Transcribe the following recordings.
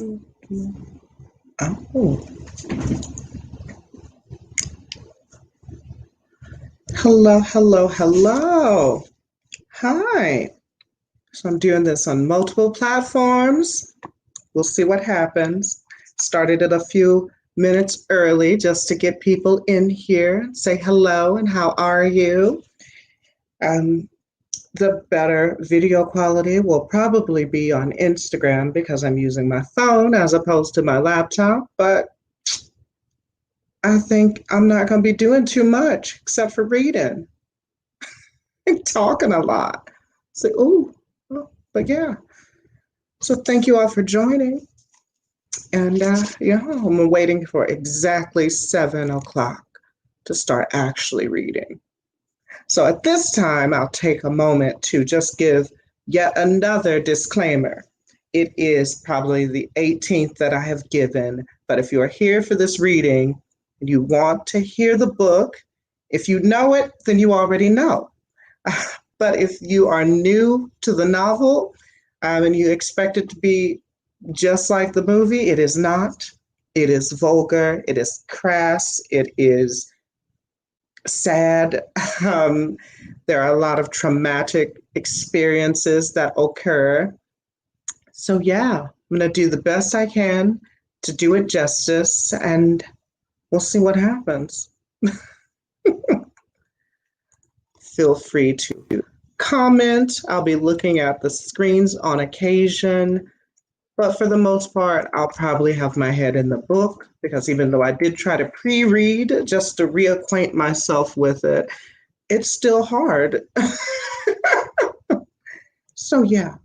Oh, hello, hello, hello. Hi. So I'm doing this on multiple platforms. We'll see what happens. Started it a few minutes early just to get people in here, say hello and how are you? Um, the better video quality will probably be on Instagram because I'm using my phone as opposed to my laptop, but I think I'm not going to be doing too much except for reading and talking a lot. So, but yeah. So thank you all for joining. And yeah, I'm waiting for exactly 7 o'clock to start actually reading. So at this time, I'll take a moment to just give yet another disclaimer. It is probably the 18th that I have given, but if you are here for this reading and you want to hear the book, if you know it, then you already know. But if you are new to the novel and you expect it to be just like the movie, it is not. It is vulgar, it is crass, it is sad. Um, there are a lot of traumatic experiences that occur. So, yeah, I'm going to do the best I can to do it justice, and we'll see what happens. Feel free to comment. I'll be looking at the screens on occasion, but for the most part, I'll probably have my head in the book because even though I did try to pre-read just to reacquaint myself with it, it's still hard. So yeah,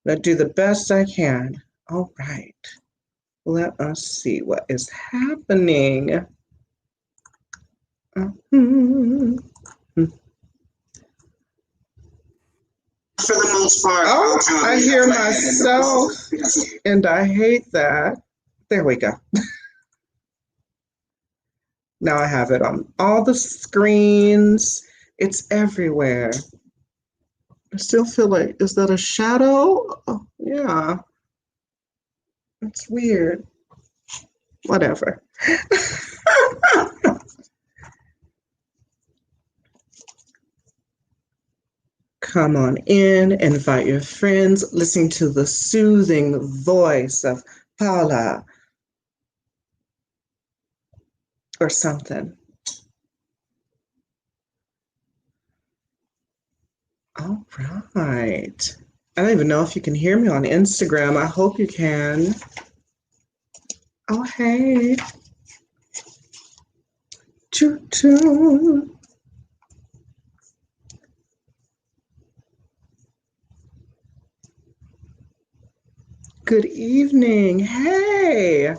let's do the best I can. All right, let us see what is happening. Mhm. For the most part, oh, I hear myself, and I hate that. There we go. Now I have it on all the screens. It's everywhere. I still feel like, is that a shadow? Oh, yeah, it's weird. Whatever. Come on in, invite your friends, listen to the soothing voice of Paula or something. All right. I don't even know if you can hear me on Instagram. I hope you can. Oh, hey. Choo choo. Good evening. Hey.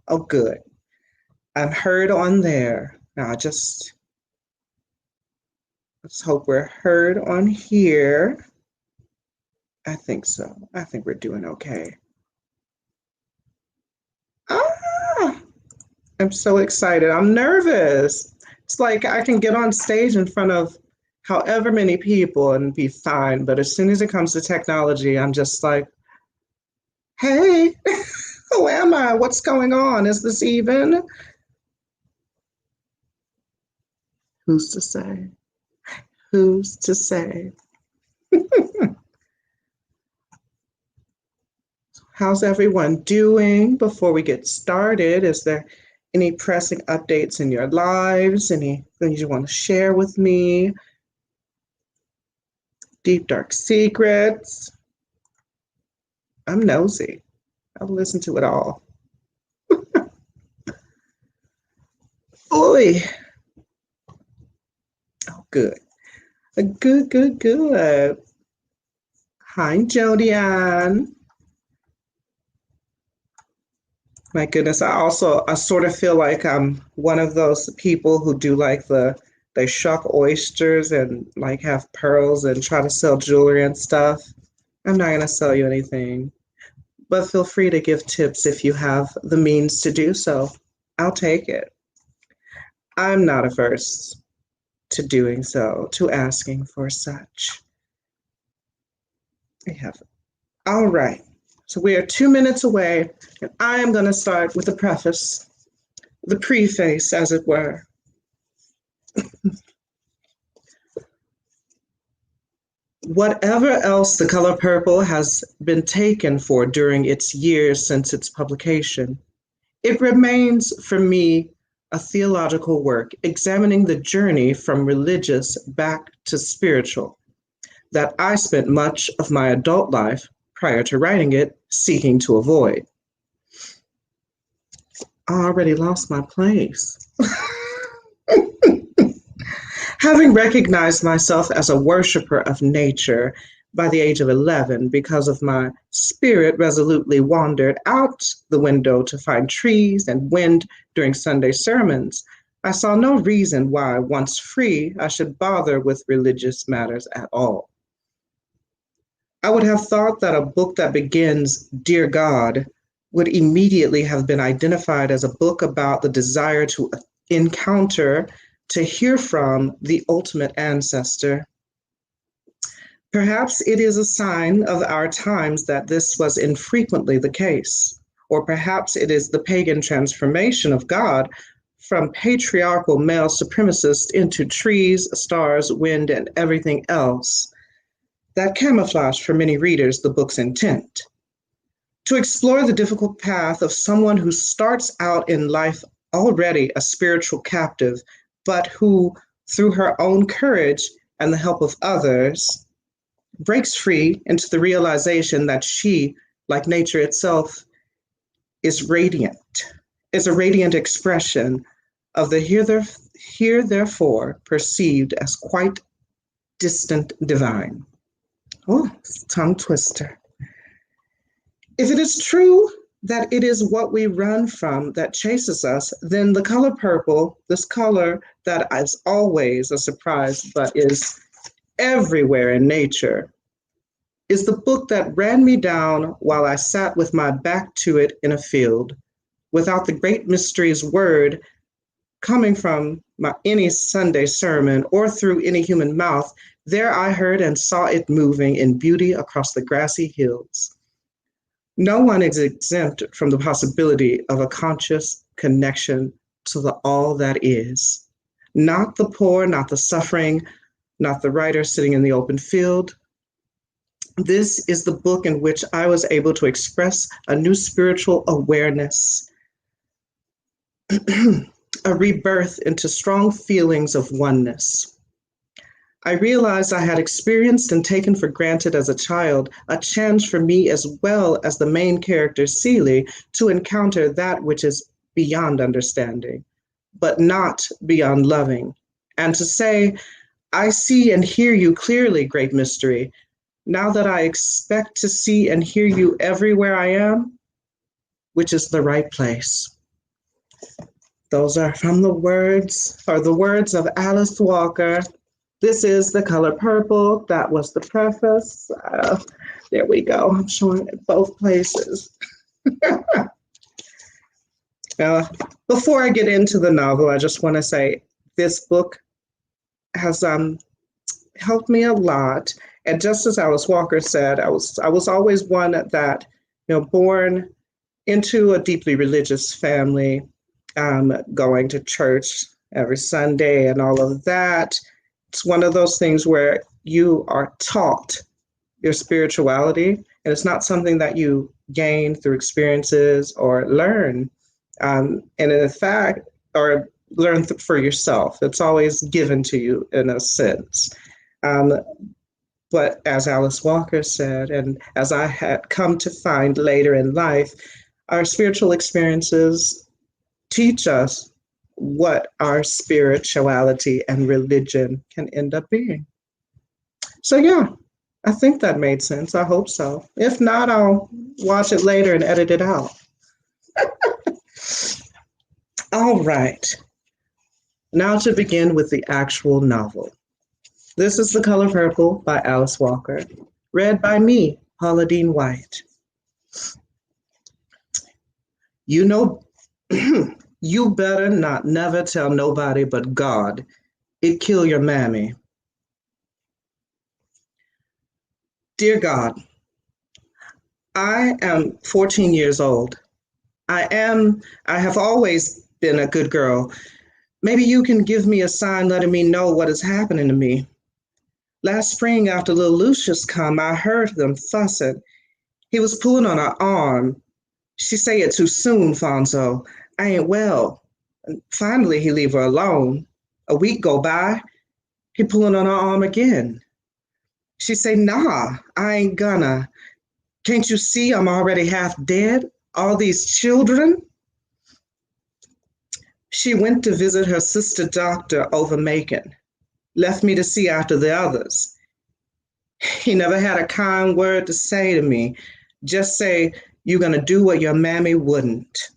Oh, good. I'm heard on there. Now, let's hope we're heard on here. I think so. I think we're doing okay. Ah, I'm so excited. I'm nervous. It's like I can get on stage in front of however many people and be fine. But as soon as it comes to technology, I'm just like, hey, who am I? What's going on? Is this even? Who's to say? Who's to say? How's everyone doing before we get started? Is there any pressing updates in your lives? Anything you want to share with me? Deep, dark secrets? I'm nosy. I'll listen to it all. Oi. Oh, good. Good, good, good. Hi, Jodianne. My goodness, I sort of feel like I'm one of those people who do like they shuck oysters and like have pearls and try to sell jewelry and stuff. I'm not gonna sell you anything, but feel free to give tips if you have the means to do so. I'll take it. I'm not averse to doing so, to asking for such. We have. All right. So we are 2 minutes away, and I am going to start with the preface, the preface, as it were. Whatever else The Color Purple has been taken for during its years since its publication, it remains for me a theological work examining the journey from religious back to spiritual that I spent much of my adult life prior to writing it seeking to avoid. I already lost my place. Having recognized myself as a worshiper of nature by the age of 11 because of my spirit resolutely wandered out the window to find trees and wind during Sunday sermons, I saw no reason why, once free, I should bother with religious matters at all. I would have thought that a book that begins, Dear God, would immediately have been identified as a book about the desire to encounter, to hear from the ultimate ancestor. Perhaps it is a sign of our times that this was infrequently the case, or perhaps it is the pagan transformation of God from patriarchal male supremacist into trees, stars, wind, and everything else that camouflage for many readers the book's intent. To explore the difficult path of someone who starts out in life already a spiritual captive, but who, through her own courage and the help of others, breaks free into the realization that she, like nature itself, is radiant, is a radiant expression of the here therefore perceived as quite distant divine. Oh, tongue twister. If it is true that it is what we run from that chases us, then The Color Purple, this color that is always a surprise but is everywhere in nature, is the book that ran me down while I sat with my back to it in a field, without the great mystery's word coming from any Sunday sermon or through any human mouth. There I heard and saw it moving in beauty across the grassy hills. No one is exempt from the possibility of a conscious connection to the all that is. Not the poor, not the suffering, not the writer sitting in the open field. This is the book in which I was able to express a new spiritual awareness, a rebirth into strong feelings of oneness. I realized I had experienced and taken for granted as a child a chance for me, as well as the main character Celie, to encounter that which is beyond understanding, but not beyond loving. And to say, I see and hear you clearly, great mystery, now that I expect to see and hear you everywhere I am, which is the right place. Those are from the words of Alice Walker. This is The Color Purple. That was the preface. There we go. I'm showing it both places. Before I get into the novel, I just want to say this book has helped me a lot. And just as Alice Walker said, I was always one that, born into a deeply religious family, going to church every Sunday and all of that. It's one of those things where you are taught your spirituality, and it's not something that you gain through experiences or learn, and in fact, or learn for yourself. It's always given to you in a sense. But as Alice Walker said, and as I had come to find later in life, our spiritual experiences teach us what our spirituality and religion can end up being. So yeah, I think that made sense. I hope so. If not, I'll watch it later and edit it out. All right. Now to begin with the actual novel. This is The Color Purple by Alice Walker, read by me, Paula Dean White. You know, you better not never tell nobody but God. It kill your mammy. Dear God, I am 14 years old. I have always been a good girl. Maybe you can give me a sign letting me know what is happening to me. Last spring, after little Lucius come, I heard them fussing. He was pulling on her arm. She say it too soon, Fonzo. I ain't well. And finally, he leave her alone. A week go by, he pulling on her arm again. She say, nah, I ain't gonna. Can't you see I'm already half dead? All these children? She went to visit her sister doctor over Macon, left me to see after the others. He never had a kind word to say to me, just say, you're gonna do what your mammy wouldn't.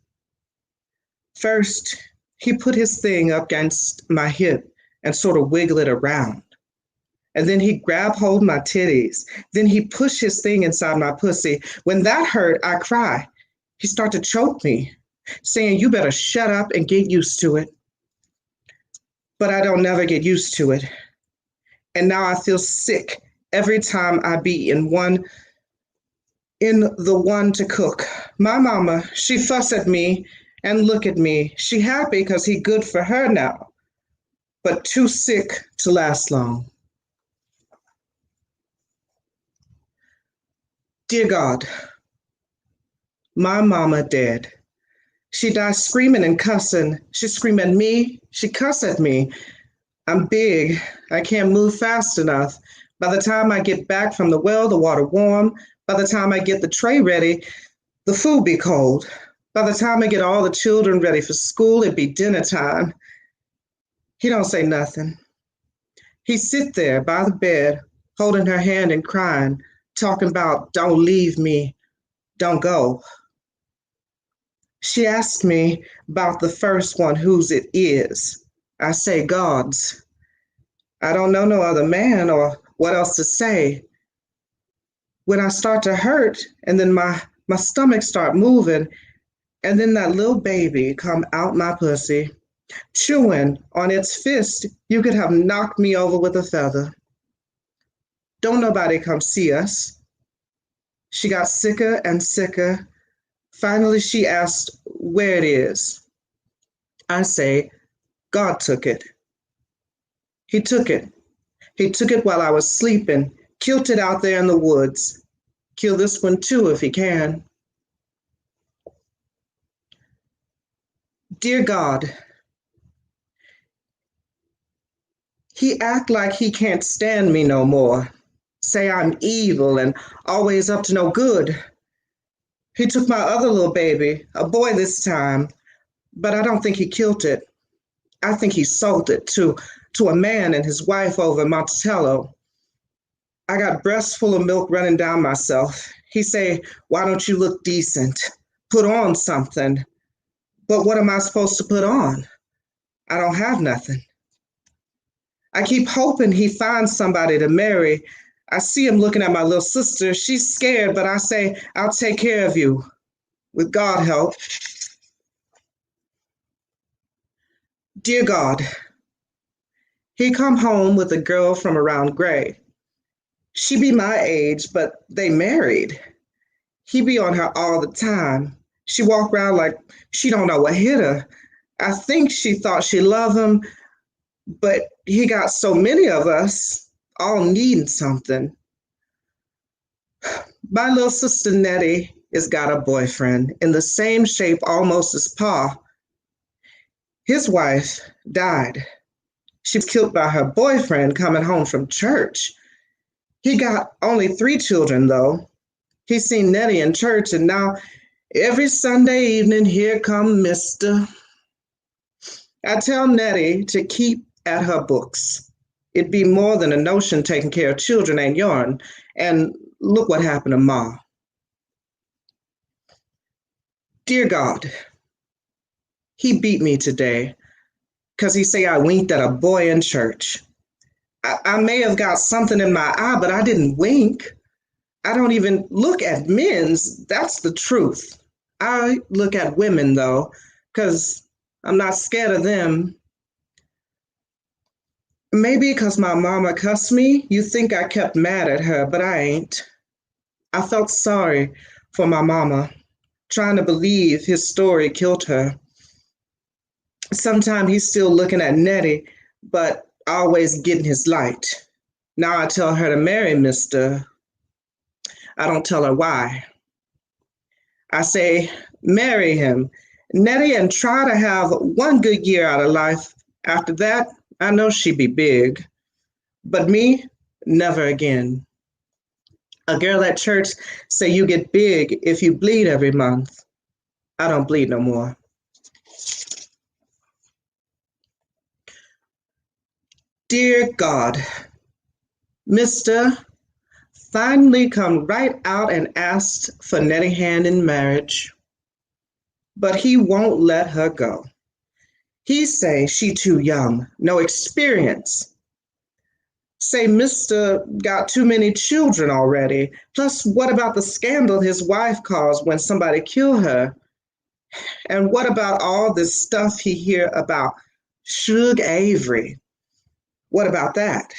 First, he put his thing up against my hip and sort of wiggle it around. And then he grabbed hold of my titties. Then he pushed his thing inside my pussy. When that hurt, I cried. He started to choke me, saying, you better shut up and get used to it. But I don't never get used to it. And now I feel sick every time I be in the one to cook. My mama, she fuss at me and look at me. She happy because he good for her now, but too sick to last long. Dear God, my mama dead. She died screaming and cussing. She screamed at me. She cussed at me. I'm big. I can't move fast enough. By the time I get back from the well, the water warm. By the time I get the tray ready, the food be cold. By the time I get all the children ready for school, it be dinner time. He don't say nothing. He sit there by the bed, holding her hand and crying, talking about don't leave me, don't go. She asked me about the first one, whose it is. I say God's. I don't know no other man or what else to say. When I start to hurt and then my stomach start moving and then that little baby come out my pussy, chewing on its fist, you could have knocked me over with a feather. Don't nobody come see us. She got sicker and sicker. Finally, she asked where it is. I say, God took it. He took it. He took it while I was sleeping, killed it out there in the woods. Kill this one too if he can. Dear God, he act like he can't stand me no more. Say I'm evil and always up to no good. He took my other little baby, a boy this time, but I don't think he killed it. I think he sold it to a man and his wife over in Monticello. I got breasts full of milk running down myself. He say, why don't you look decent? Put on something. But what am I supposed to put on? I don't have nothing. I keep hoping he finds somebody to marry. I see him looking at my little sister. She's scared, but I say, I'll take care of you, with God help. Dear God, he come home with a girl from around Gray. She be my age, but they married. He be on her all the time. She walk around like she don't know what hit her. I think she thought she loved him, but he got so many of us all needing something. My little sister Nettie has got a boyfriend in the same shape almost as Pa. His wife died. She was killed by her boyfriend coming home from church. He got only 3 children, though. He's seen Nettie in church, and now every Sunday evening, here come Mr. I tell Nettie to keep at her books. It'd be more than a notion taking care of children ain't yourn. And look what happened to Ma. Dear God, he beat me today because he say I winked at a boy in church. I may have got something in my eye, but I didn't wink. I don't even look at men's. That's the truth. I look at women, though, because I'm not scared of them. Maybe because my mama cussed me, you think I kept mad at her, but I ain't. I felt sorry for my mama, trying to believe his story killed her. Sometimes he's still looking at Nettie, but always getting his light. Now I tell her to marry Mr. I don't tell her why. I say, marry him, Nettie, and try to have one good year out of life. After that, I know she'd be big. But me, never again. A girl at church say you get big if you bleed every month. I don't bleed no more. Dear God, Mr. finally come right out and asked for Nettie hand in marriage, but he won't let her go. He say she too young, no experience. Say Mr. got too many children already. Plus, what about the scandal his wife caused when somebody killed her? And what about all this stuff he hear about Suge Avery? What about that?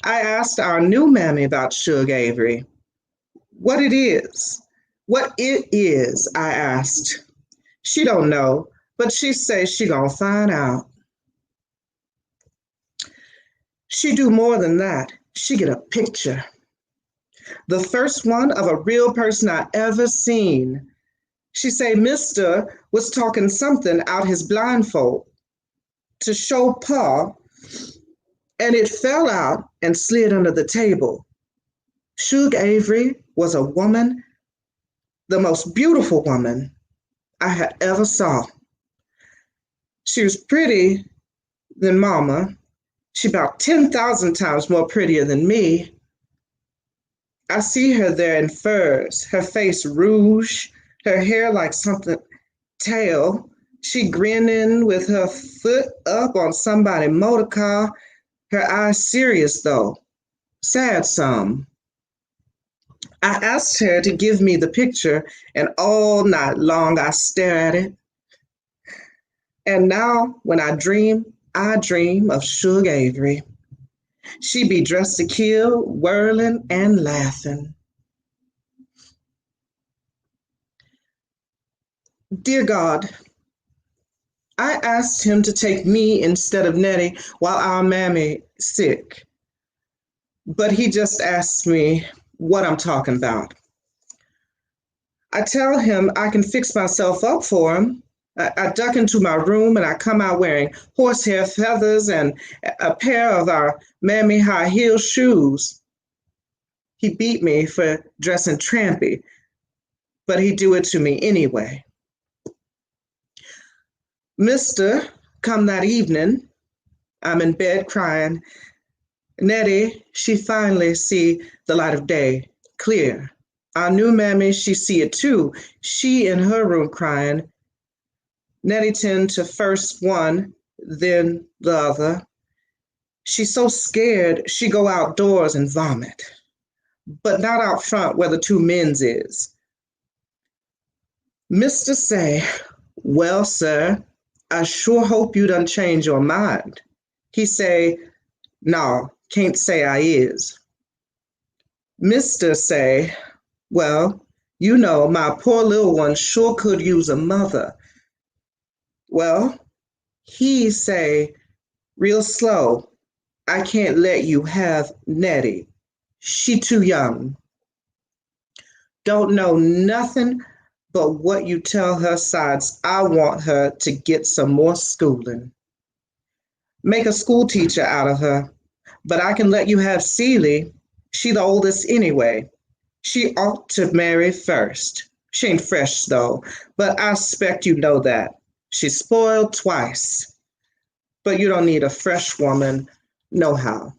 I asked our new mammy about Suge Avery. What it is? What it is, I asked. She don't know, but she says she gonna find out. She do more than that. She get a picture. The first one of a real person I ever seen. She say Mr. was talking something out his blindfold to show Pa, and it fell out and slid under the table. Suge Avery was a woman, the most beautiful woman I had ever saw. She was pretty than Mama. She about 10,000 times more prettier than me. I see her there in furs, her face rouge, her hair like something tail. She grinning with her foot up on somebody's motor car, her eyes serious though, sad some. I asked her to give me the picture, and all night long I stare at it. And now when I dream of Suge Avery. She be dressed to kill, whirling and laughing. Dear God, I asked him to take me instead of Nettie while our mammy sick. But he just asked me what I'm talking about. I tell him I can fix myself up for him. I duck into my room and I come out wearing horsehair feathers and a pair of our mammy high heel shoes. He beat me for dressing trampy, but he do it to me anyway. Mr. come that evening, I'm in bed crying. Nettie, she finally see the light of day, clear. Our new mammy, she see it too. She in her room crying. Nettie tend to first one, then the other. She's so scared she go outdoors and vomit, but not out front where the two men's is. Mr. say, well, sir, I sure hope you done change your mind. He say, no, can't say I is. Mr. say, well, you know, my poor little one sure could use a mother. Well, he say, real slow, I can't let you have Nettie. She too young. Don't know nothing but what you tell her sides. I want her to get some more schooling. Make a school teacher out of her. But I can let you have Celie. She the oldest anyway. She ought to marry first. She ain't fresh though, but I expect you know that. She's spoiled twice. But you don't need a fresh woman, no how.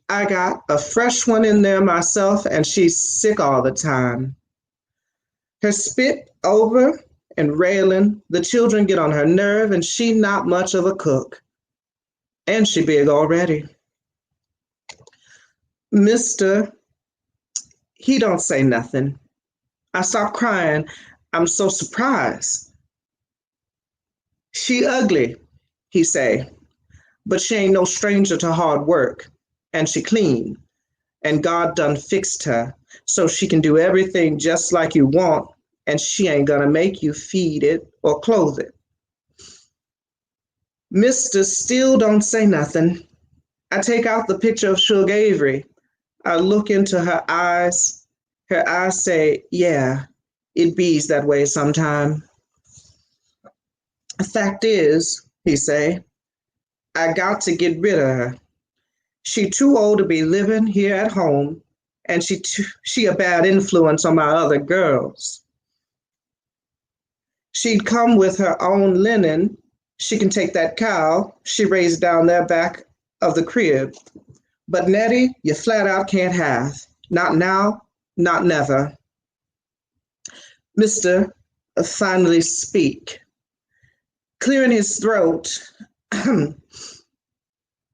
I got a fresh one in there myself, and she's sick all the time. Her spit over and railing, the children get on her nerve, and she not much of a cook. And she big already. Mr. He don't say nothing. I stop crying. I'm so surprised. She ugly, he say, but she ain't no stranger to hard work, and she clean, and God done fixed her. so she can do everything just like you want, and she ain't gonna make you feed it or clothe it. Mister still don't say nothing. I take out the picture of Suge Avery. I look into her eyes. Her eyes say, yeah, it bees that way sometime. The fact is, he say, I got to get rid of her. She too old to be living here at home, and she a bad influence on my other girls. She'd come with her own linen. She can take that cow she raised down there back of the crib. But Nettie, you flat out can't have. Not now, not never. Mister finally speak. Clearing his throat, I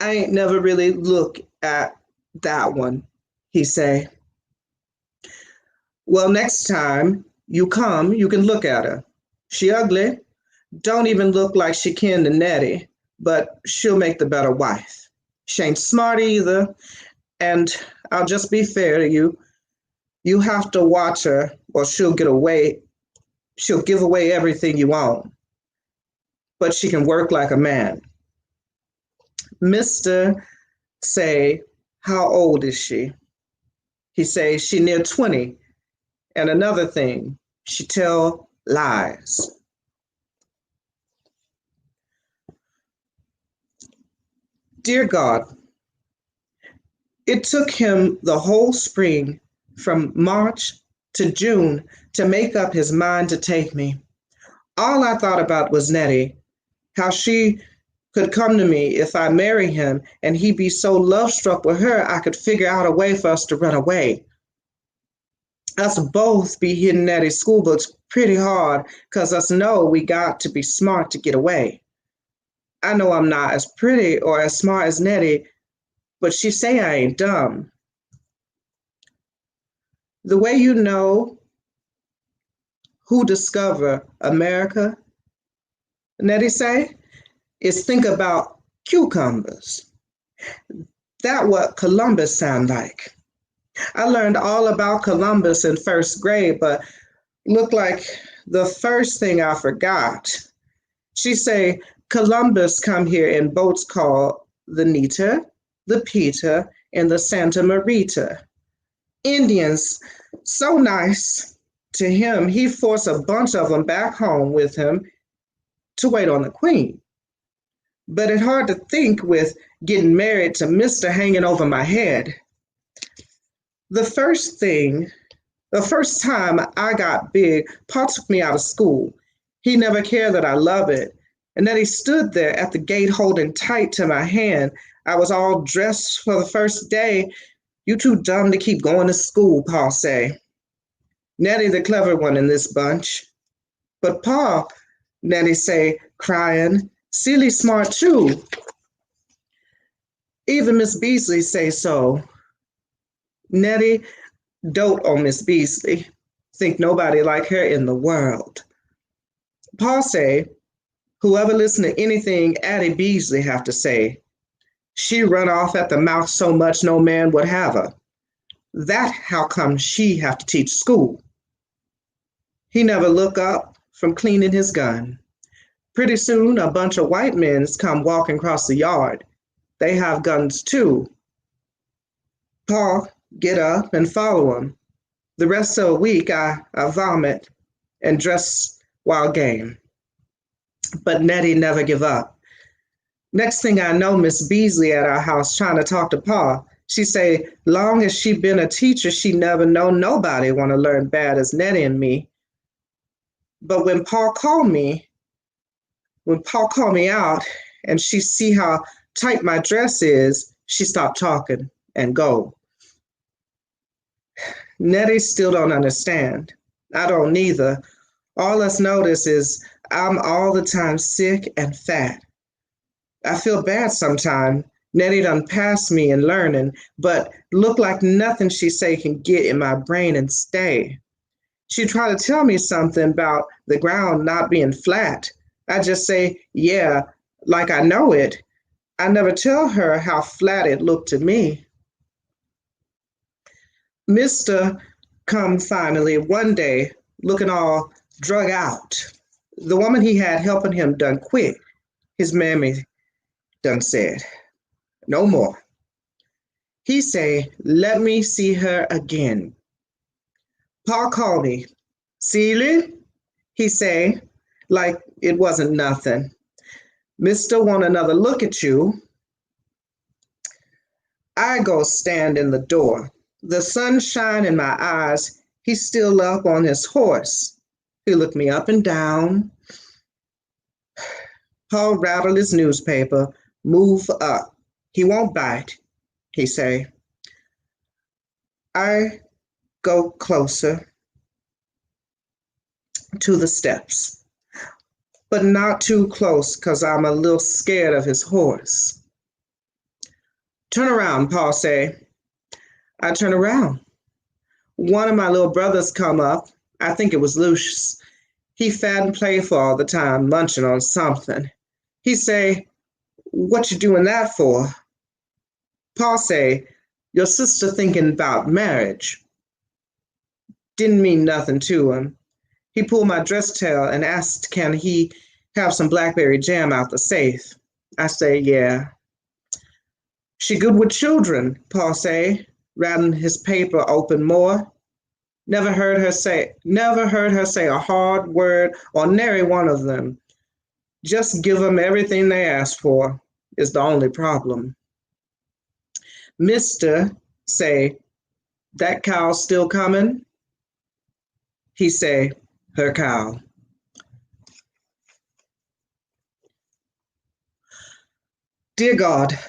ain't never really look at that one, he say. Well, next time you come, you can look at her. She ugly, don't even look like she kin to Nettie, but she'll make the better wife. She ain't smart either, and I'll just be fair to you. You have to watch her, or she'll give away everything you own. But she can work like a man. Mister say, how old is she? He say, she near 20. And another thing, she tell lies. Dear God, it took him the whole spring from March to June to make up his mind to take me. All I thought about was Nettie, how she could come to me if I marry him and he be so love struck with her I could figure out a way for us to run away. Us both be hitting Nettie's school books pretty hard because us know we got to be smart to get away. I know I'm not as pretty or as smart as Nettie, but she say I ain't dumb. The way you know who discover America, Nettie say, is think about cucumbers. That what Columbus sound like. I learned all about Columbus in first grade, but looked like the first thing I forgot. She say Columbus come here in boats called the Nita, the Peter, and the Santa Marita. Indians, so nice to him, he forced a bunch of them back home with him to wait on the Queen. But it's hard to think with getting married to Mister hanging over my head. The first time I got big, Pa took me out of school. He never cared that I love it, and that he stood there at the gate holding tight to my hand. I was all dressed for the first day. You too dumb to keep going to school, Pa say. Nettie the clever one in this bunch. But Pa, Nettie say, crying, silly smart too. Even Miss Beasley say so. Nettie dote on Miss Beasley. Think nobody like her in the world. Pa say, whoever listen to anything Addie Beasley have to say, she run off at the mouth so much no man would have her. That how come she have to teach school. He never look up from cleaning his gun. Pretty soon a bunch of white men come walking across the yard. They have guns too. Pa get up and follow him. The rest of the week I vomit and dress wild game. But Nettie never give up. Next thing I know, Miss Beasley at our house trying to talk to Pa. She say, long as she been a teacher, she never know nobody want to learn bad as Nettie and me. But when Pa called me out and she see how tight my dress is, she stopped talking and go. Nettie still don't understand. I don't neither. All us notice is I'm all the time sick and fat. I feel bad sometimes. Nettie done passed me in learning, but look like nothing she say can get in my brain and stay. She try to tell me something about the ground not being flat. I just say, yeah, like I know it. I never tell her how flat it looked to me. Mr. come finally one day looking all drug out. The woman he had helping him done quit. His mammy done said, no more. He say, let me see her again. Pa called me. Celie, he say, like it wasn't nothing. Mister want another look at you. I go stand in the door. The sunshine in my eyes. He's still up on his horse. He looked me up and down. Paul rattled his newspaper. Move up. He won't bite, he say. I go closer to the steps, but not too close because I'm a little scared of his horse. Turn around, Paul say. I turn around. One of my little brothers come up. I think it was Lucius. He fat and playful all the time, munching on something. He say, what you doing that for? Paul say, your sister thinking about marriage. Didn't mean nothing to him. He pulled my dress tail and asked, can he have some blackberry jam out the safe? I say, yeah. She good with children, Paul say, rattling his paper open more. Never heard her say a hard word or nary one of them. Just give them everything they ask for is the only problem. Mister say, that cow still coming? He say, her cow. Dear God,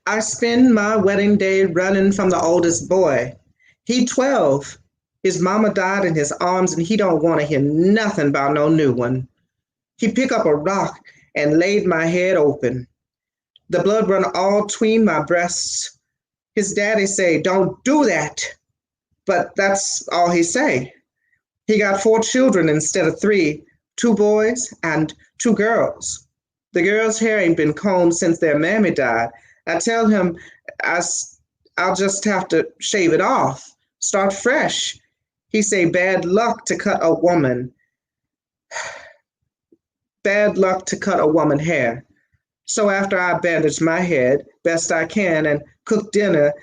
I spend my wedding day running from the oldest boy. He 12. His mama died in his arms and he don't want to hear nothing about no new one. He pick up a rock and laid my head open. The blood run all tween my breasts. His daddy say, don't do that. But that's all he say. He got 4 children instead of 3, 2 boys and 2 girls. The girls' hair ain't been combed since their mammy died. I tell him I'll just have to shave it off, start fresh. He say bad luck to cut a woman. Bad luck to cut a woman hair. So after I bandage my head best I can and cook dinner,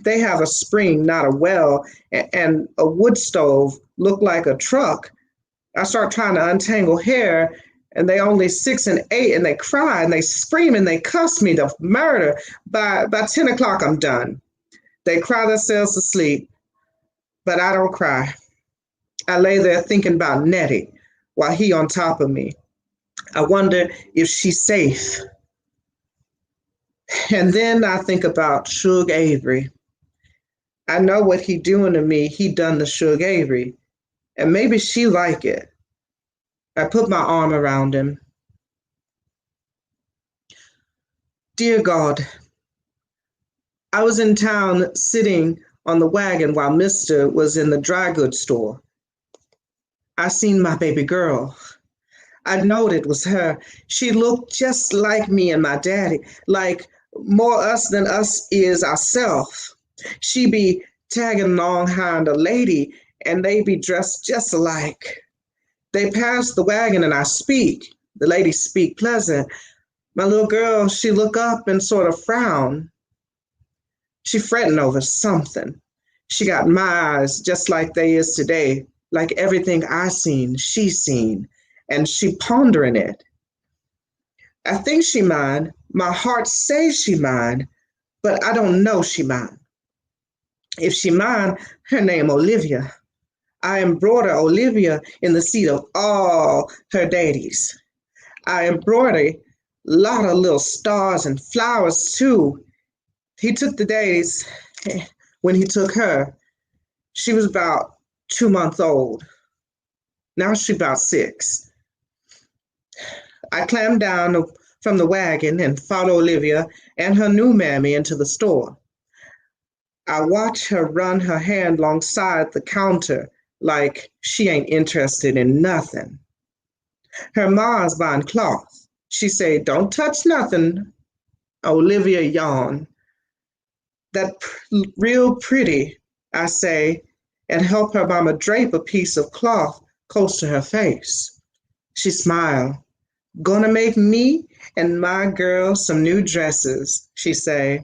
they have a spring, not a well, and a wood stove look like a truck. I start trying to untangle hair and they only 6 and 8 and they cry and they scream and they cuss me to murder. By 10 o'clock I'm done. They cry themselves to sleep, but I don't cry. I lay there thinking about Nettie while he on top of me. I wonder if she's safe. And then I think about Suge Avery. I know what he doing to me, he done to Suge Avery. And maybe she like it. I put my arm around him. Dear God, I was in town sitting on the wagon while Mister was in the dry goods store. I seen my baby girl. I knowed it was her. She looked just like me and my daddy, like more us than us is ourself. She be tagging along behind a lady and they be dressed just alike. They pass the wagon and I speak. The lady speak pleasant. My little girl, she look up and sort of frown. She fretting over something. She got my eyes just like they is today, like everything I seen, she seen, and she pondering it. I think she mine. My heart says she mine, but I don't know she mine. If she mine, her name Olivia. I embroider Olivia in the seat of all her daddies. I embroider a lot of little stars and flowers too. He took the days when he took her. She was about 2 months old. Now she's about 6. I climbed down from the wagon and followed Olivia and her new mammy into the store. I watch her run her hand alongside the counter like she ain't interested in nothing. Her ma's buying cloth. She say, don't touch nothing. Olivia yawned. That real pretty, I say, and help her mama drape a piece of cloth close to her face. She smiled. Gonna make me and my girl some new dresses, she say.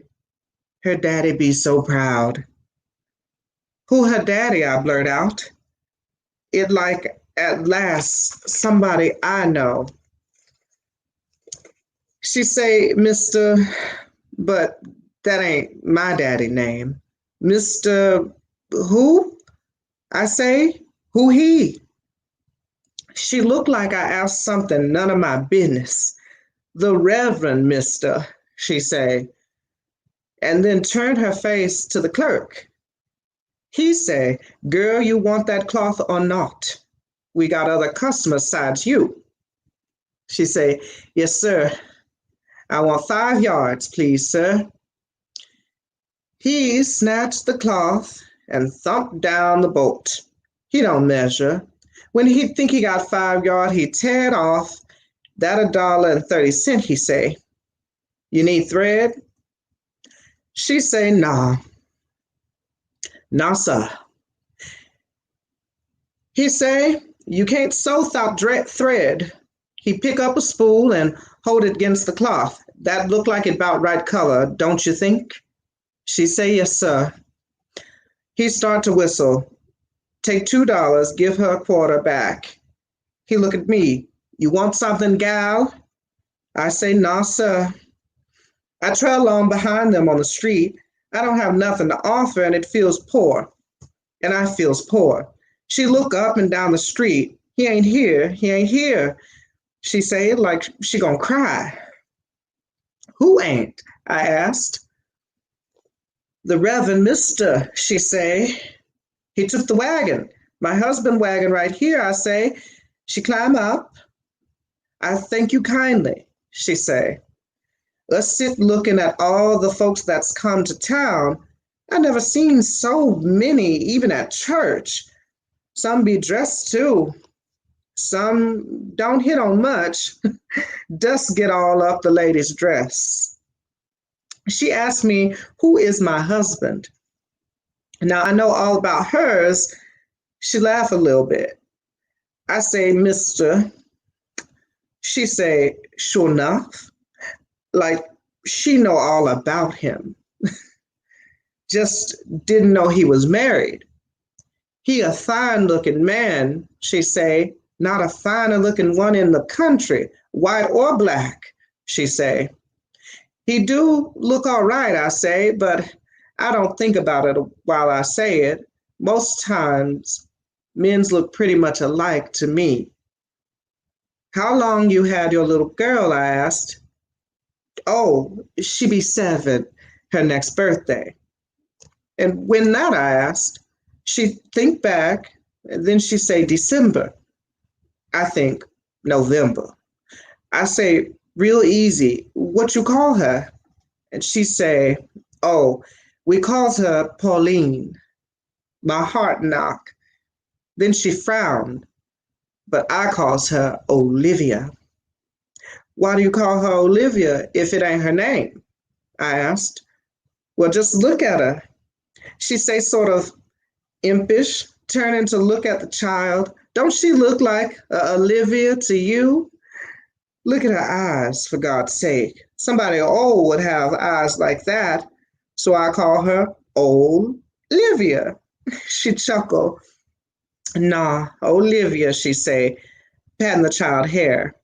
Her daddy be so proud. Who her daddy? I blurt out. It like at last somebody I know. She say, Mr. But that ain't my daddy name. Mr. Who? I say, who he? She looked like I asked something none of my business. The Reverend Mister, she say, and then turned her face to the clerk. He say, girl, you want that cloth or not? We got other customers sides you. She say, yes, sir. I want 5 yards, please, sir. He snatched the cloth and thumped down the bolt. He don't measure. When he think he got 5 yard, he tear it off. That $1.30, he say. You need thread? She say, nah. Nah, sir. He say, you can't sew without thread. He pick up a spool and hold it against the cloth. That look like it about right color, don't you think? She say, yes, sir. He start to whistle. Take $2, give her a quarter back. He look at me. You want something, gal? I say, nah, sir. I trail along behind them on the street. I don't have nothing to offer, and it feels poor. And I feels poor. She look up and down the street. He ain't here. He ain't here. She say it like she gonna cry. Who ain't? I asked. The Reverend Mister, she say. He took the wagon. My husband wagon right here, I say. She climb up. I thank you kindly, she say. Let's sit looking at all the folks that's come to town. I never seen so many, even at church. Some be dressed too. Some don't hit on much. Just get all up the lady's dress. She asked me, who is my husband? Now I know all about hers. She laughed a little bit. I say, Mr. She say, sure enough. Like she know all about him. Just didn't know he was married. He a fine looking man, she say, not a finer looking one in the country, white or black, she say. He do look all right, I say, but I don't think about it while I say it. Most times, men's look pretty much alike to me. How long you had your little girl, I asked. Oh, she be 7, her next birthday. And when that, I asked, she think back, and then she say December. I think November. I say, real easy, what you call her? And she say, oh, we calls her Pauline. My heart knock. Then she frowned, but I calls her Olivia. Why do you call her Olivia if it ain't her name? I asked. Well, just look at her. She say sort of impish, turning to look at the child. Don't she look like Olivia to you? Look at her eyes, for God's sake. Somebody old would have eyes like that. So I call her Old Olivia. She chuckled. Nah, Olivia, she say, patting the child hair.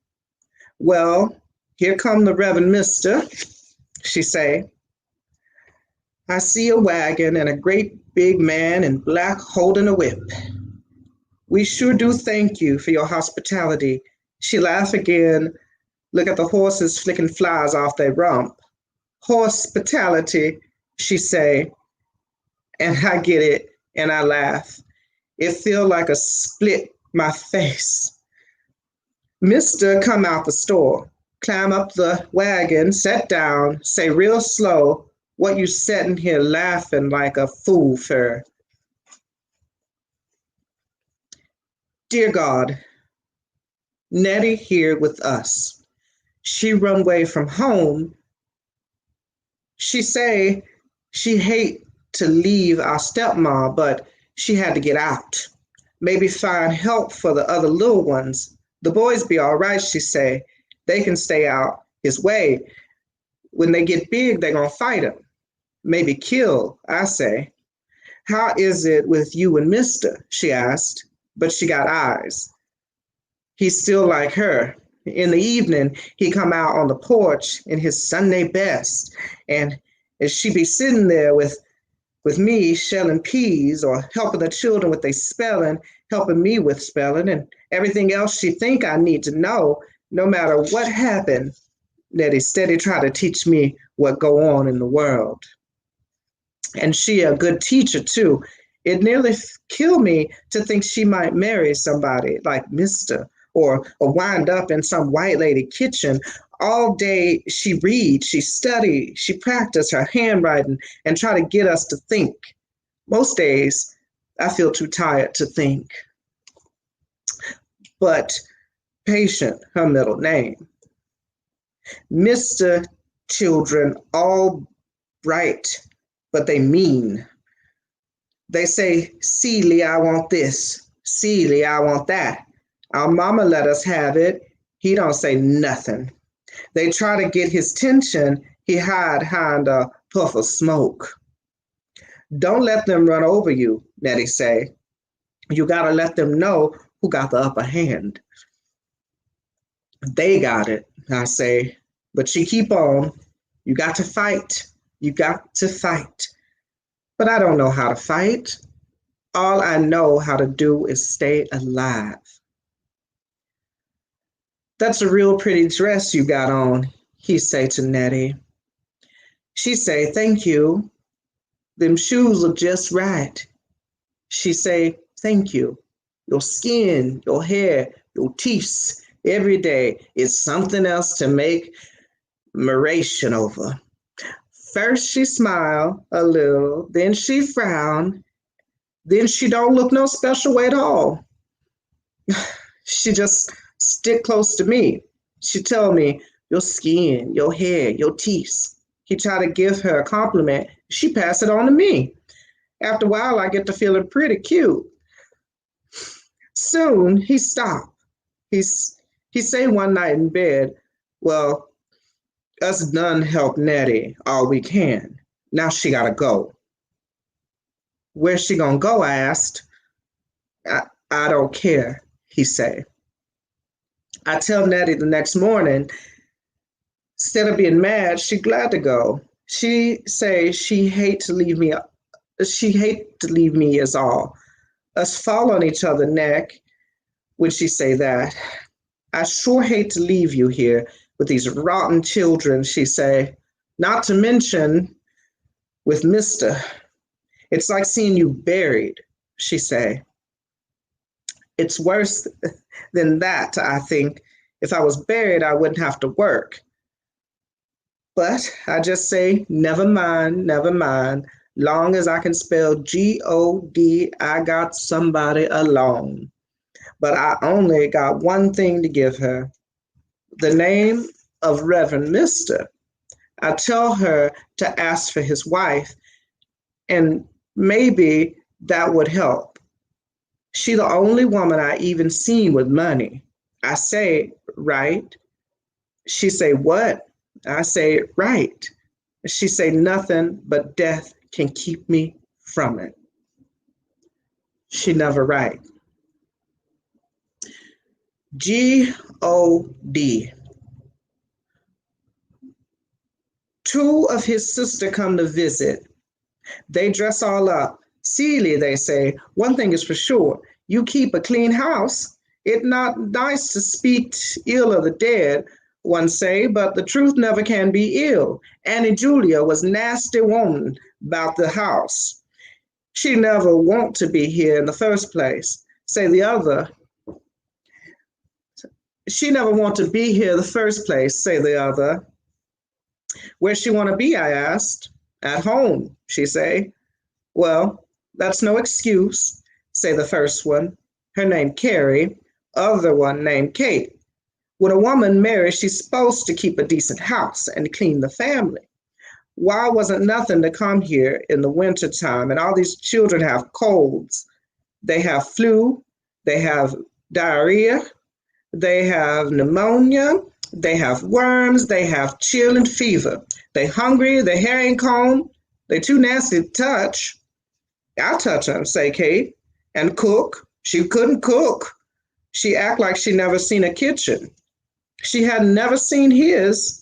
Well, here come the Reverend Mister, she say. I see a wagon and a great big man in black holding a whip. We sure do thank you for your hospitality. She laughed again. Look at the horses flicking flies off their rump. Hospitality, she say. And I get it, and I laugh. It feel like a split my face. Mister come out the store, climb up the wagon, sit down, say real slow, what you setting here laughing like a fool for? Dear God, Nettie here with us. She run away from home. She say She hate to leave our stepmom, but she had to get out. Maybe find help for the other little ones. The boys be all right, she say. They can stay out his way. When they get big, they gonna fight him. Maybe kill, I say. How is it with you and Mister? She asked, but she got eyes. He's still like her. In the evening, he come out on the porch in his Sunday best, and she be sitting there with me shelling peas or helping the children with their spelling, helping me with spelling, and everything else she think I need to know, no matter what happened. Nettie steady try to teach me what go on in the world. And she a good teacher too. It nearly killed me to think she might marry somebody like Mister or wind up in some white lady kitchen. All day she read, she study, she practice her handwriting and try to get us to think. Most days I feel too tired to think. But Patient, her middle name. Mister children all bright, but they mean. They say, Celie, I want this. Celie, I want that. Our mama let us have it. He don't say nothing. They try to get his attention. He hide behind a puff of smoke. Don't let them run over you, Nettie say. You gotta let them know who got the upper hand. They got it, I say. But she keep on. You got to fight. You got to fight. But I don't know how to fight. All I know how to do is stay alive. That's a real pretty dress you got on, he say to Nettie. She say, thank you. Them shoes look just right. She say, thank you. Your skin, your hair, your teeth, every day is something else to make admiration over. First she smile a little, then she frown, then she don't look no special way at all. She just stick close to me. She tell me, your skin, your hair, your teeth. He try to give her a compliment. She pass it on to me. After a while, I get to feeling pretty cute. Soon he stop. He say one night in bed, well, us done help Nettie all we can. Now she gotta go. Where's she gonna go? I asked. I don't care, he say. I tell Nettie the next morning, instead of being mad, she glad to go. She say she hate to leave me. She hate to leave me is all. Us fall on each other neck when she say that. I sure hate to leave you here with these rotten children, she say. Not to mention with Mister. It's like seeing you buried, she say. It's worse than that, I think. If I was buried, I wouldn't have to work. But I just say, never mind. Long as I can spell G-O-D, I got somebody along. But I only got one thing to give her, the name of Reverend Mister. I tell her to ask for his wife, and maybe that would help. She the only woman I even seen with money. I say, right? She say, what? I say, right. She say, nothing but death can keep me from it. She never right. G-O-D. Two of his sister come to visit. They dress all up. Celie, they say, one thing is for sure, you keep a clean house. It's not nice to speak ill of the dead, one say, but the truth never can be ill. Annie Julia was nasty woman about the house. She never want to be here in the first place, say the other. She never want to be here in the first place, say the other. Where she want to be, I asked. At home, she say. Well, that's no excuse, say the first one. Her name Carrie, other one named Kate. When a woman marries, she's supposed to keep a decent house and clean the family. Why wasn't nothing to come here in the winter time? And all these children have colds. They have flu. They have diarrhea. They have pneumonia. They have worms. They have chill and fever. They hungry. Their hair ain't combed. They too nasty to touch. I touch them, say Kate, and cook. She couldn't cook. She act like she never seen a kitchen. She had never seen his.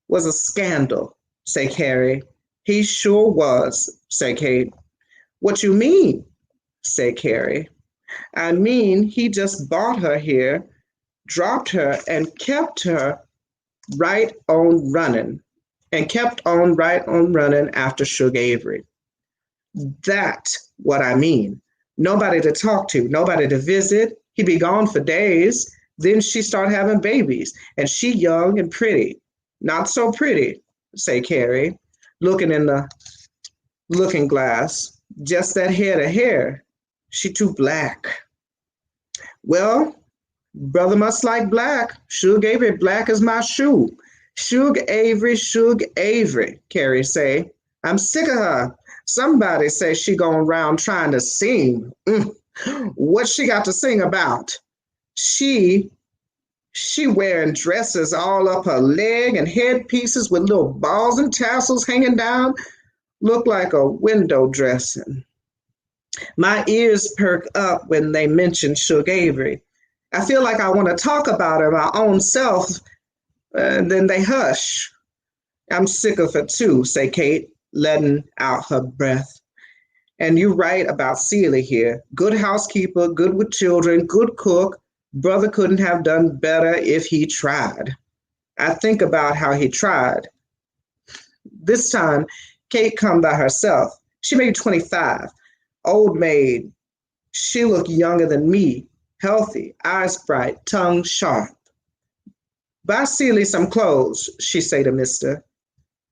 Was a scandal, say Carrie. He sure was, say Kate. What you mean, say Carrie. I mean, he just bought her here, dropped her, and kept her right on running, and kept on right on running after Sugar Avery. That's what I mean. Nobody to talk to, nobody to visit. He'd be gone for days. Then she start having babies, and she young and pretty. Not so pretty, say Carrie, looking in the looking glass. Just that head of hair. She too black. Well, brother must like black. Suge Avery black as my shoe. Suge Avery, Carrie say. I'm sick of her. Somebody say she going around trying to sing. What she got to sing about? She wearing dresses all up her leg and headpieces with little balls and tassels hanging down. Look like a window dressing. My ears perk up when they mention Suge Avery. I feel like I want to talk about her my own self, then they hush. I'm sick of it too, say Kate, letting out her breath. And you're right about Celie here. Good housekeeper, good with children, good cook. Brother couldn't have done better if he tried. I think about how he tried. This time, Kate come by herself. She may be 25, old maid. She look younger than me, healthy, eyes bright, tongue sharp. Buy Celie some clothes, she say to Mister.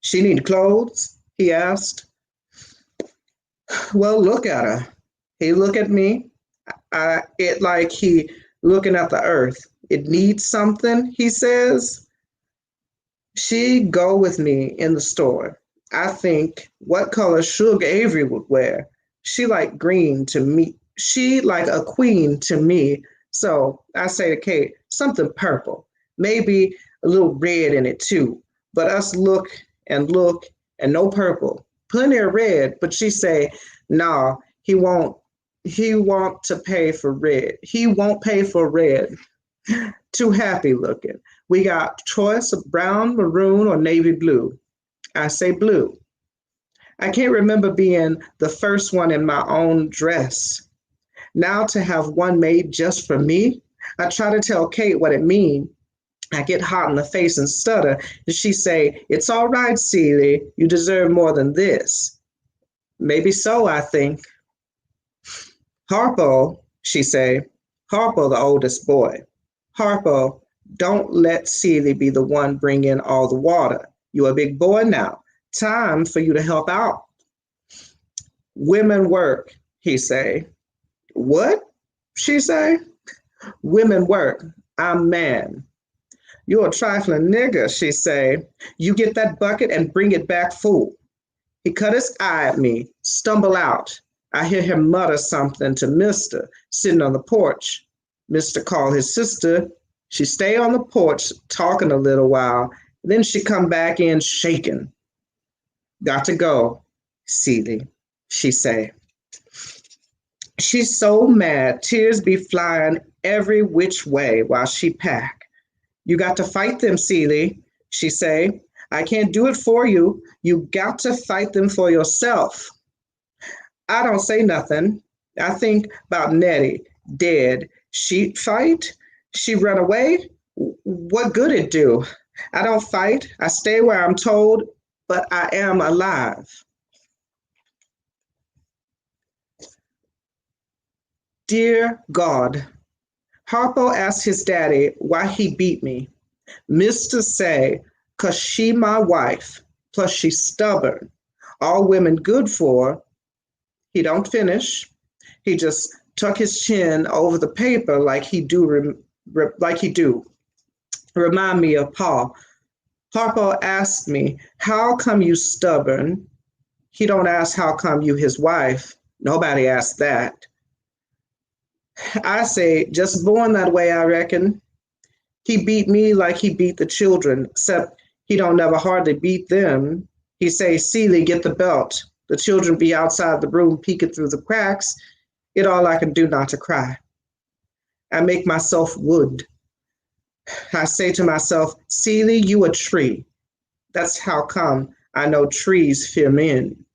She need clothes? He asked. Well, look at her. He look at me. It like he looking at the earth. It needs something, he says. She go with me in the store. I think what color Suge Avery would wear. She like green to me. She like a queen to me. So I say to Kate, something purple, maybe a little red in it too. But us look and no purple. Plenty of red, but she say, nah, he won't to pay for red. He won't pay for red. Too happy looking. We got choice of brown, maroon, or navy blue. I say blue. I can't remember being the first one in my own dress. Now to have one made just for me, I try to tell Kate what it means. I get hot in the face and stutter, and she say, it's all right, Celie, you deserve more than this. Maybe so, I think. Harpo, she say, Harpo, the oldest boy. Harpo, don't let Celie be the one bring in all the water. You're a big boy now. Time for you to help out. Women work, he say. What? She say. Women work. I'm man. You're a trifling nigger, she say. You get that bucket and bring it back full. He cut his eye at me, stumble out. I hear him mutter something to Mister sitting on the porch. Mister call his sister. She stay on the porch talking a little while. Then she come back in shaking. Got to go, Celie, she say. She's so mad, tears be flying every which way while she pack. You got to fight them, Celie, she say. I can't do it for you. You got to fight them for yourself. I don't say nothing. I think about Nettie, dead. She fight? She run away? What good it do? I don't fight. I stay where I'm told, but I am alive. Dear God, Harpo asked his daddy why he beat me. Mister say, 'cause she my wife, plus she stubborn. All women good for. He don't finish. He just tuck his chin over the paper like he do. Remind me of Paul. Harpo asked me, how come you stubborn? He don't ask how come you his wife. Nobody asked that. I say, just born that way, I reckon. He beat me like he beat the children, except he don't never hardly beat them. He say, Celie, get the belt. The children be outside the room peeking through the cracks. It all I can do not to cry. I make myself wood. I say to myself, Celie, you a tree. That's how come I know trees fear men.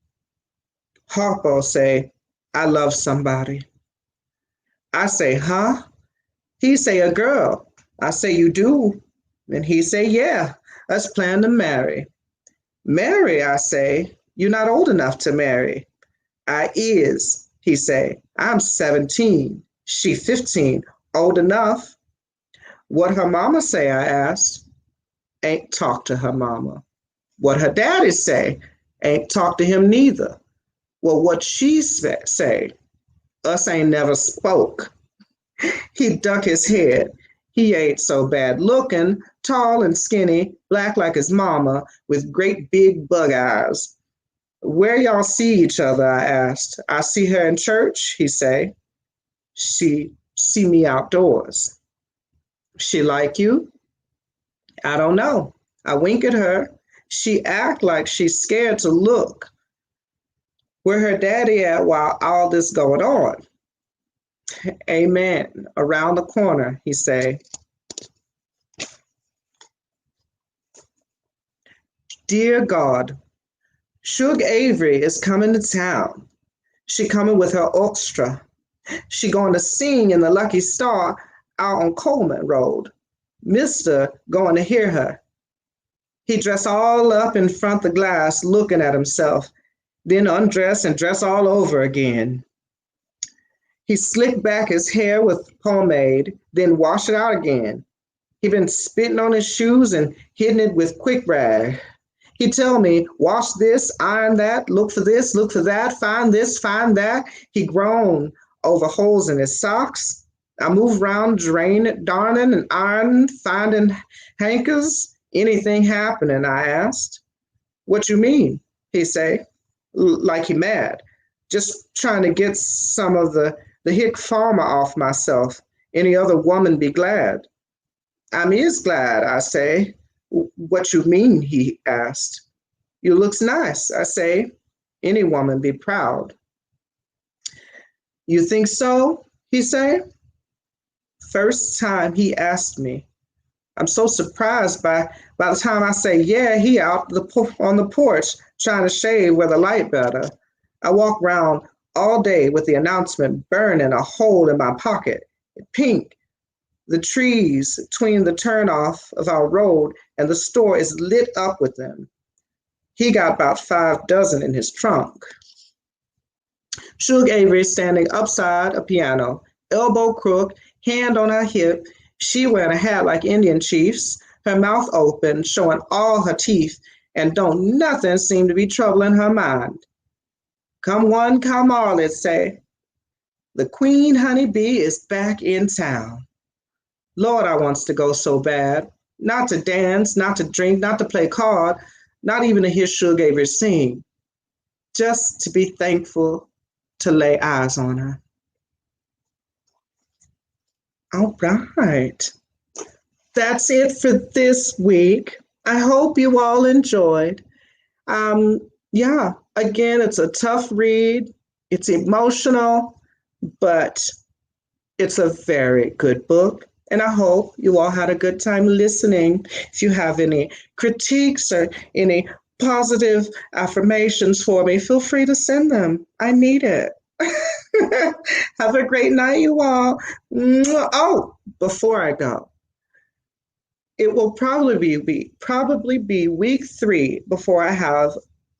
Harpo say, I love somebody. I say, huh? He say, a girl. I say, you do? And he say, yeah, us plan to marry. Marry, I say, you're not old enough to marry. I is, he say, I'm 17, she 15, old enough. What her mama say, I asked. Ain't talk to her mama. What her daddy say, ain't talk to him neither. Well, what she say, us ain't never spoke. He duck his head. He ain't so bad looking, tall and skinny, black like his mama, with great big bug eyes. Where y'all see each other, I asked. I see her in church, he say. She see me outdoors. She like you? I don't know. I wink at her. She act like she's scared to look. Where her daddy at while all this going on? Amen. Around the corner, he say. Dear God, Shug Avery is coming to town. She coming with her orchestra. She going to sing in the Lucky Star out on Coleman Road. Mister going to hear her. He dress all up in front the glass looking at himself, then undress and dress all over again. He slicked back his hair with pomade, then wash it out again. He been spitting on his shoes and hitting it with quick rag. He tell me, wash this, iron that, look for this, look for that, find this, find that. He groan over holes in his socks. I move around, drain, darning and ironing, finding hankers. Anything happening, I asked. What you mean? He say, like he mad. Just trying to get some of the hick farmer off myself. Any other woman be glad. I'm is glad, I say. What you mean, he asked. You looks nice, I say. Any woman be proud. You think so? He say. First time he asked me. I'm so surprised by the time I say, yeah, he out on the porch trying to shave where the light better. I walk around all day with the announcement burning a hole in my pocket. Pink. The trees between the turnoff of our road and the store is lit up with them. He got about 5 dozen in his trunk. Shug Avery standing upside a piano, elbow crook, hand on her hip. She wearing a hat like Indian chiefs, her mouth open, showing all her teeth, and don't nothing seem to be troubling her mind. Come one, come all, it say. The queen honeybee is back in town. Lord, I wants to go so bad. Not to dance, not to drink, not to play card, not even to hear Shug Avery sing. Just to be thankful to lay eyes on her. All right. That's it for this week. I hope you all enjoyed. Yeah, again, it's a tough read. It's emotional, but it's a very good book. And I hope you all had a good time listening. If you have any critiques or any positive affirmations for me, feel free to send them. I need it. Have a great night, you all. Oh, before I go, it will probably be week 3 before I have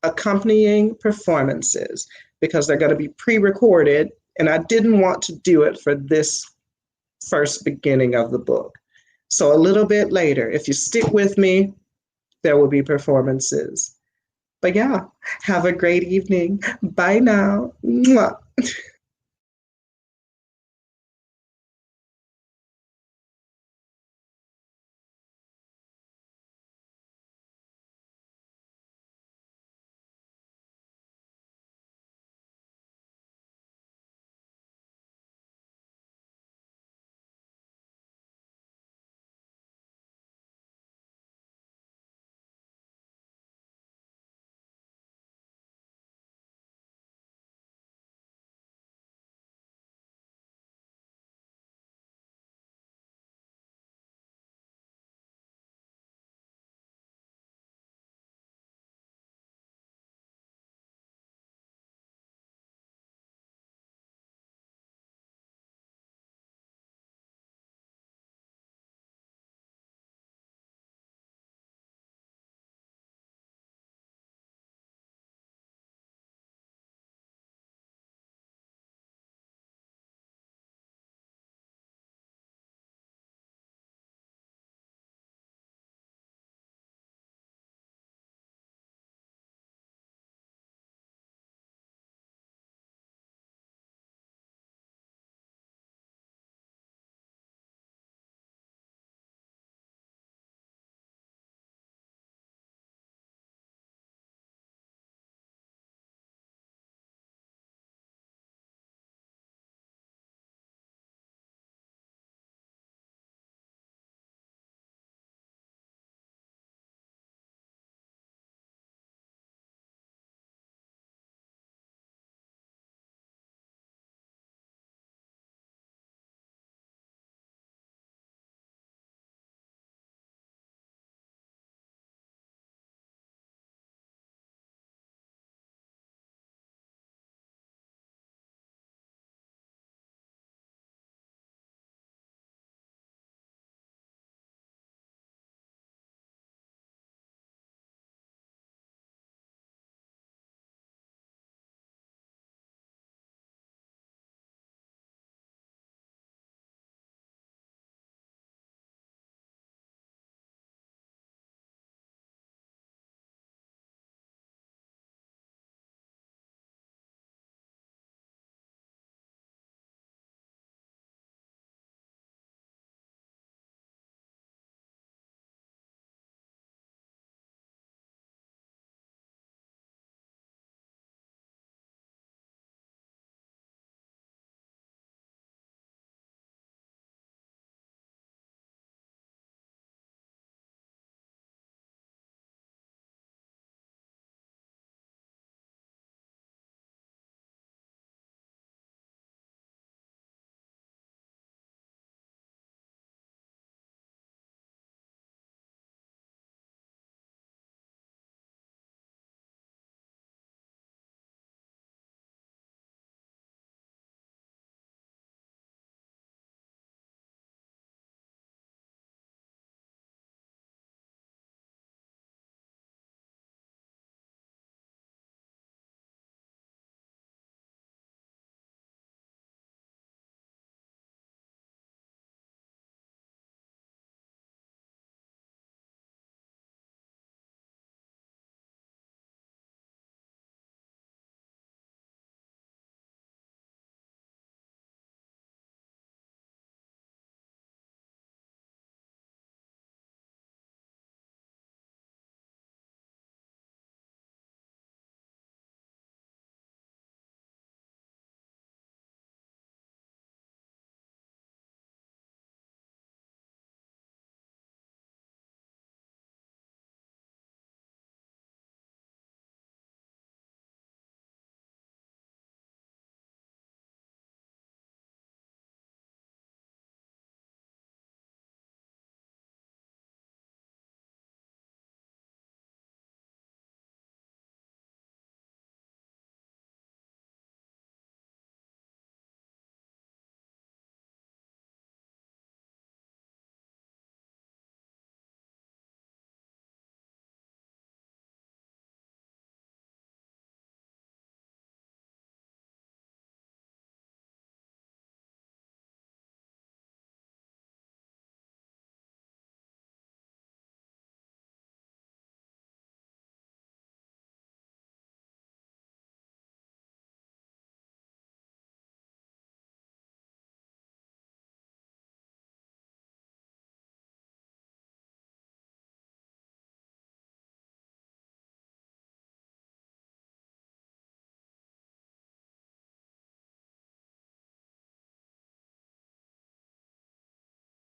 accompanying performances because they're going to be pre-recorded, and I didn't want to do it for this first beginning of the book. So a little bit later, if you stick with me, there will be performances. But yeah, have a great evening. Bye now. Mwah.